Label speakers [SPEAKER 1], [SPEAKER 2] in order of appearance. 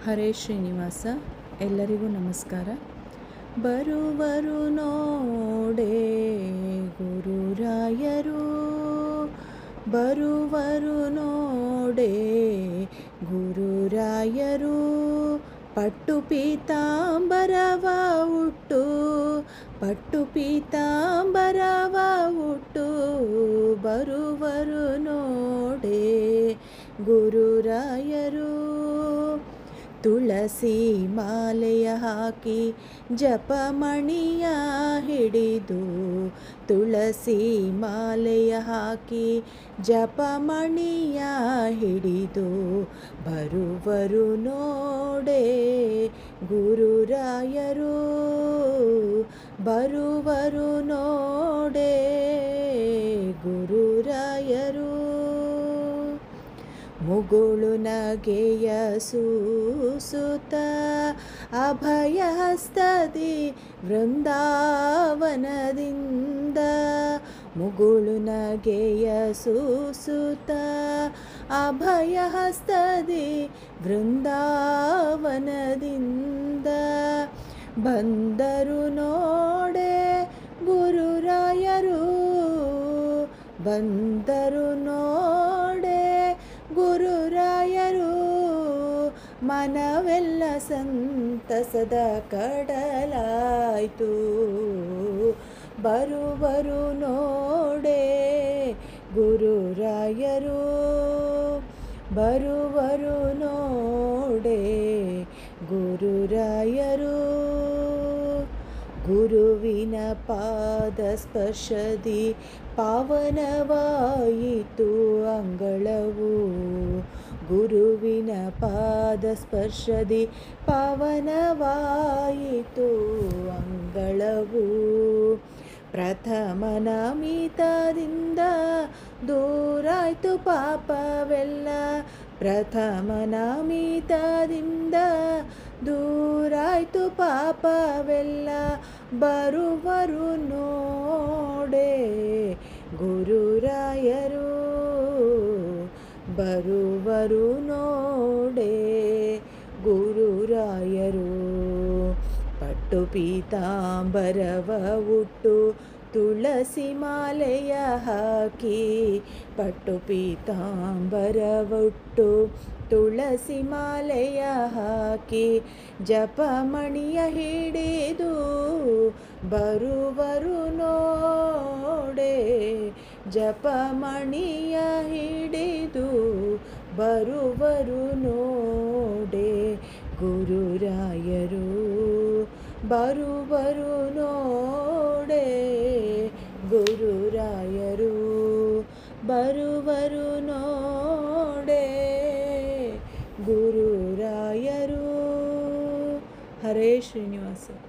[SPEAKER 1] ಹರೇ ಶ್ರೀನಿವಾಸ. ಎಲ್ಲರಿಗೂ ನಮಸ್ಕಾರ. ಬರುವರು ನೋಡೆ ಗುರುರಾಯರು, ಬರುವರು ನೋಡೆ ಗುರುರಾಯರು. ಪಟ್ಟು ಪೀತಾಂಬರವ ಉಟ್ಟು, ಪಟ್ಟು ಪೀತಾಂಬರವ ಉಟ್ಟು, ಬರುವರು ನೋಡೆ ಗುರುರಾಯರು. ತುಳಸಿ ಮಾಲೆಯ ಹಾಕಿ ಜಪಮಣಿಯ ಹಿಡಿದು, ತುಳಸಿ ಮಾಲೆಯ ಹಾಕಿ ಜಪಮಣಿಯ ಹಿಡಿದು, ಬರುವರು ನೋಡೆ ಗುರುರಾಯರು, ಬರುವರು ನೋಡೆ ಗುರುರಾಯರು. ಮುಗುಳು ನಗೆಯ ಸೂಸುತ್ತ ಅಭಯ ಹಸ್ತದಿ ವೃಂದಾವನದಿಂದ, ಮುಗುಳು ನಗೆಯ ಸೂಸುತ್ತ ಅಭಯ ಹಸ್ತದಿ ವೃಂದಾವನದಿಂದ, ಬಂದರು ನೋಡೆ ಗುರುರಾಯರು, ಬಂದರು ನೋಡೆ ಗುರುರಾಯರು. ಮನವೆಲ್ಲ ಸಂತಸದ ಕಡಲಾಯ್ತು, ಬರುವರು ನೋಡೆ ಗುರುರಾಯರು, ಬರುವರು ನೋಡೆ ಗುರುರಾಯರು. ಗುರುವಿನ ಪಾದ ಸ್ಪರ್ಶದಿ ಪಾವನವಾಯಿತು ಅಂಗಳವು, ಗುರುವಿನ ಪಾದ ಸ್ಪರ್ಶದಿ ಪಾವನವಾಯಿತು ಅಂಗಳವು. ಪ್ರಥಮ ನಮಿತದಿಂದ ದೂರಾಯ್ತು ಪಾಪವೆಲ್ಲ, ಪ್ರಥಮ ನಮಿತದಿಂದ ದೂರಾಯ್ತು ಪಾಪವೆಲ್ಲ, ಬರುವರು ನೋಡೆ ಗುರುರಾಯರು, ಬರುವರು ನೋಡೆ ಗುರುರಾಯರು. ಪಟ್ಟು ಪೀತಾಂಬರವ ಉಟ್ಟು, ತುಳಸಿ ಮಾಲೆಯ ಹಾಕಿ, ಪಟ್ಟು ಪೀತಾಂಬರವ ಉಟ್ಟು, ತುಳಸಿ ಮಾಲೆಯ ಹಾಕಿ ಜಪಮಣಿಯ ಹಿಡಿದು, ಬರುವರು ನೋಡೆ ಜಪಮಣಿಯ ಹಿಡಿದು, ಬರುವರು ನೋಡೆ ಗುರುರಾಯರು, ಬರುವರು ನೋಡೆ ಗುರುರಾಯರು, ಬರುವರು ನೋಡೆ ಗುರುರಾಯರು. ಹರೇ ಶ್ರೀನಿವಾಸ.